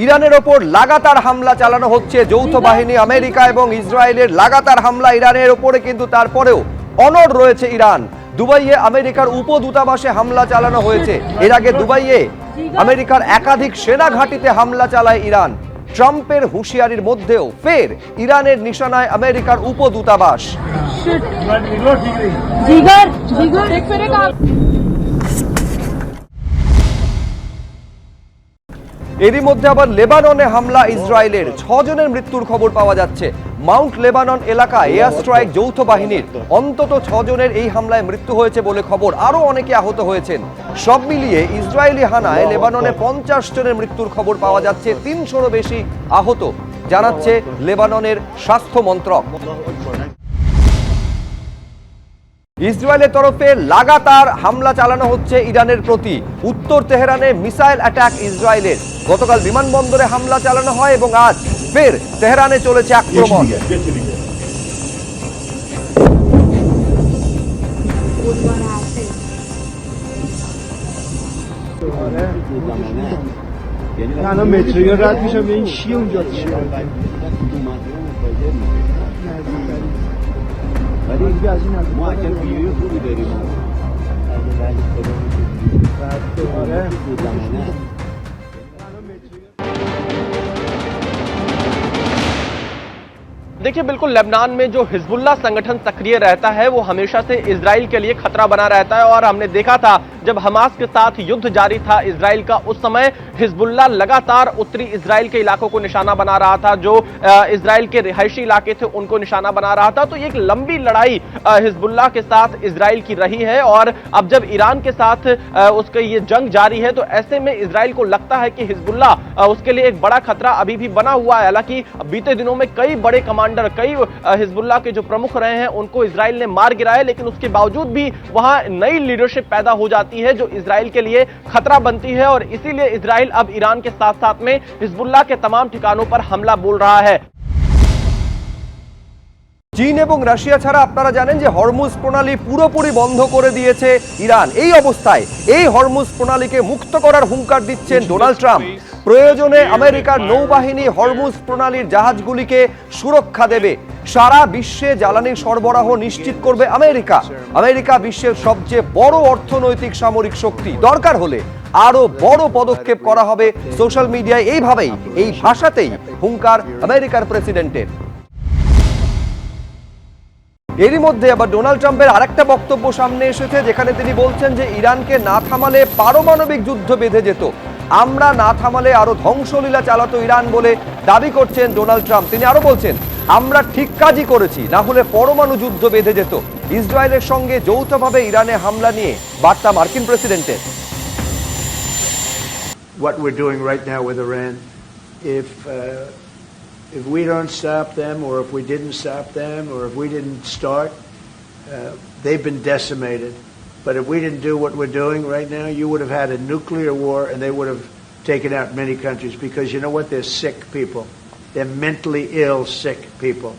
ইরানের ওপর লাগাতার হামলা চালানো হচ্ছে যৌথ বাহিনী আমেরিকা এবং ইসরায়েলের লাগাতার হামলা ইরানের ওপরে, কিন্তু তারপরেও অনড় রয়েছে ইরান। দুবাইয়ে আমেরিকার উপদূতাবাসে হামলা চালানো হয়েছে। এর আগে দুবাইয়ে আমেরিকার একাধিক সেনা ঘাঁটিতে হামলা চালায় ইরান। ট্রাম্পের হুঁশিয়ারির মধ্যেও ফের ইরানের নিশানায় আমেরিকার উপদূতাবাস। এরই মধ্যে আবার লেবাননে হামলা ইসরায়েলের, 6 জনের মৃত্যুর খবর পাওয়া যাচ্ছে। মাউন্ট লেবানন এলাকায় এয়ার স্ট্রাইক যৌথ বাহিনীর, অন্তত 6 জনের এই হামলায় মৃত্যু হয়েছে বলে খবর, আরো অনেকে আহত হয়েছেন। সব মিলিয়ে ইসরায়েলি হানায় লেবাননে 50 জনের মৃত্যুর খবর পাওয়া যাচ্ছে, 300-রও বেশি আহত, জানাচ্ছে লেবাননের স্বাস্থ্য মন্ত্রক। ইসরায়েলের তরফে লাগাতার হামলা চালানো হচ্ছে ইরানের প্রতি। উত্তর তেহরানে মিসাইল অ্যাটাক ইসরায়েলের। গতকাল বিমানবন্দরে হামলা চালানো হয় এবং আজ ফের তেহরানে চলেছে আক্রমণ। देखिए, बिल्कुल लेबनान में जो हिजबुल्लाह संगठन सक्रिय रहता है वो हमेशा से इजराइल के लिए खतरा बना रहता है। और हमने देखा था जब हमास के साथ युद्ध जारी था इजराइल का, उस समय हिजबुल्लाह लगातार उत्तरी इजराइल के इलाकों को निशाना बना रहा था, जो इजराइल के रिहायशी इलाके थे उनको निशाना बना रहा था। तो एक लंबी लड़ाई हिजबुल्लाह के साथ इजराइल की रही है। और अब जब ईरान के साथ उसका ये जंग जारी है, तो ऐसे में इजराइल को लगता है कि हिजबुल्लाह उसके लिए एक बड़ा खतरा अभी भी बना हुआ है। हालांकि बीते दिनों में कई बड़े कमांडर, कई हिजबुल्लाह के जो प्रमुख रहे हैं उनको इजराइल ने मार गिराया, लेकिन उसके बावजूद भी वहां नई लीडरशिप पैदा हो जाती है जो इजराइल के लिए खतरा बनती है। और इसीलिए इजराइल अब ईरान के साथ साथ में हिजबुल्लाह के तमाम ठिकानों पर हमला बोल रहा है। চীন এবং রাশিয়া ছাড়া আপনারা জানেন যে হরমুজ প্রণালী পুরোপুরি বন্ধ করে দিয়েছে ইরান। এই অবস্থায় এই হরমুজ প্রণালীকে মুক্ত করার হুঙ্কার দিচ্ছেন ডোনাল্ড ট্রাম্প। প্রয়োজনে আমেরিকার নৌবাহিনী হরমুজ প্রণালীর জাহাজগুলিকে সুরক্ষা দেবে। সারা বিশ্বে জ্বালানি সরবরাহ নিশ্চিত করবে আমেরিকা। আমেরিকা বিশ্বের সবচেয়ে বড় অর্থনৈতিক সামরিক শক্তি। দরকার হলে আরো বড় পদক্ষেপ করা হবে। সোশ্যাল মিডিয়ায় এইভাবেই, এই ভাষাতেই হুঙ্কার আমেরিকার প্রেসিডেন্টের। এরই মধ্যে আবার ডোনাল্ড ট্রাম্পের আরেকটা বক্তব্য সামনে এসেছে, যেখানে তিনি বলছেন যে ইরানকে না থামালে পারমাণবিক যুদ্ধ বেঁধে যেত। আমরা না থামালে আরো ধ্বংসলীলা চালাতো ইরান বলে দাবি করছেন ডোনাল্ড ট্রাম্প। তিনি আরো বলছেন, আমরা ঠিক কাজই করেছি, না হলে পরমাণু যুদ্ধ বেঁধে যেত। ইসরায়েলের সঙ্গে যৌথভাবে ইরানে হামলা নিয়ে বার্তা মার্কিন প্রেসিডেন্টের। What we're doing right now with Iran, if we don't stop them, or if we didn't stop them, or if we didn't start, they've been decimated. But if we didn't do what we're doing right now, you would have had a nuclear war and they would have taken out many countries, because you know what? They're sick people. They're mentally ill, sick people.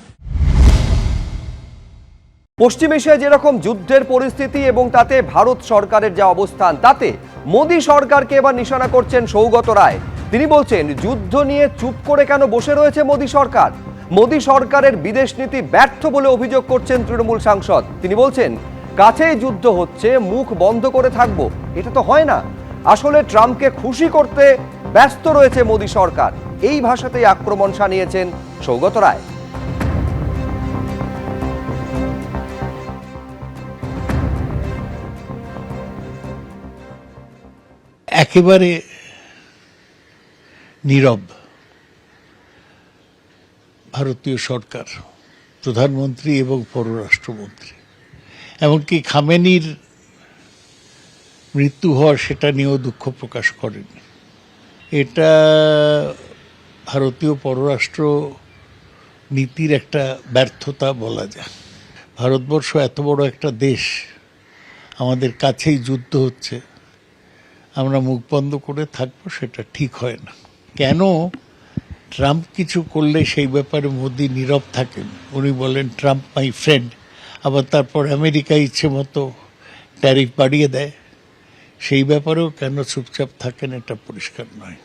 পশ্চিম এশিয়ায় যেরকম যুদ্ধের পরিস্থিতি এবং তাতে ভারত সরকারের যা অবস্থান, তাতে মোদী সরকারকে এবার নিশানা করছেন সৌগত রায়। তিনি বলছেন, যুদ্ধ নিয়ে চুপ করে কেন বসে রয়েছে মোদী সরকার? মোদী সরকারের বিদেশ নীতি ব্যর্থ বলে অভিযোগ করছেন তৃণমূল সাংসদ। তিনি বলছেন, কাছেই যুদ্ধ হচ্ছে, মুখ বন্ধ করে থাকবো, এটা তো হয় না। আসলে ট্রাম্পকে খুশি করতে ব্যস্ত রয়েছে মোদী সরকার। এই ভাষাতেই আক্রমণ শানিয়েছেন সৌগত রায়। একেবারে নীরব ভারতীয় সরকার, প্রধানমন্ত্রী এবং পররাষ্ট্রমন্ত্রী। এমনকি খামেনির মৃত্যু হওয়ার সেটা নিয়েও দুঃখ প্রকাশ করেন। এটা ভারতীয় পররাষ্ট্র নীতির একটা ব্যর্থতা বলা যায়। ভারতবর্ষ এত বড় একটা দেশ, আমাদের কাছেই যুদ্ধ হচ্ছে, আমরা মুখ বন্ধ করে থাকবো, সেটা ঠিক হয় না। কেন ট্রাম্প কিছু করলে সেই ব্যাপারে মোদি নীরব থাকেন? উনি বলেন ট্রাম্প মাই ফ্রেন্ড, আবার তারপর আমেরিকা ইচ্ছে মতো ট্যারিফ বাড়িয়ে দেয়। সেই ব্যাপারেও কেন চুপচাপ থাকেন, এটা পরিষ্কার নয়।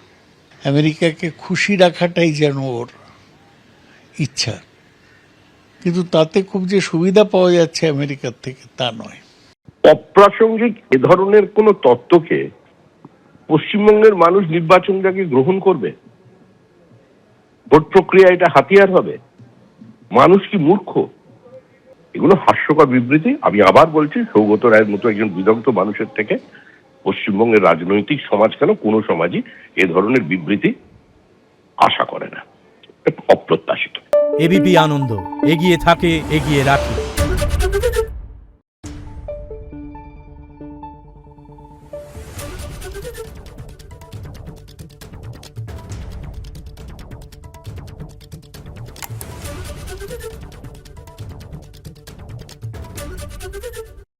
আমেরিকাকে খুশি রাখাটাই যেন ওর ইচ্ছা, কিন্তু তাতে খুব যে সুবিধা পাওয়া যাচ্ছে আমেরিকার থেকে তা নয়। অপ্রাসঙ্গিক এ ধরনের কোন তত্ত্বকে পশ্চিমবঙ্গের মানুষ নির্বাচনটাকে গ্রহণ করবে? ভোট প্রক্রিয়া এটা হাতিয়ার হবে? মানুষ কি মূর্খ? এগুলো হাস্যকর বিবৃতি। আমি আবার বলছি, সৌগত রায়ের মতো একজন বিদগ্ধ মানুষের থেকে পশ্চিমবঙ্গের রাজনৈতিক সমাজ কেন কোনো সমাজই এ ধরনের বিবৃতি আশা করে না। অপ্রত্যাশিত। এবিপি আনন্দ, এগিয়ে থাকে, এগিয়ে রাখে।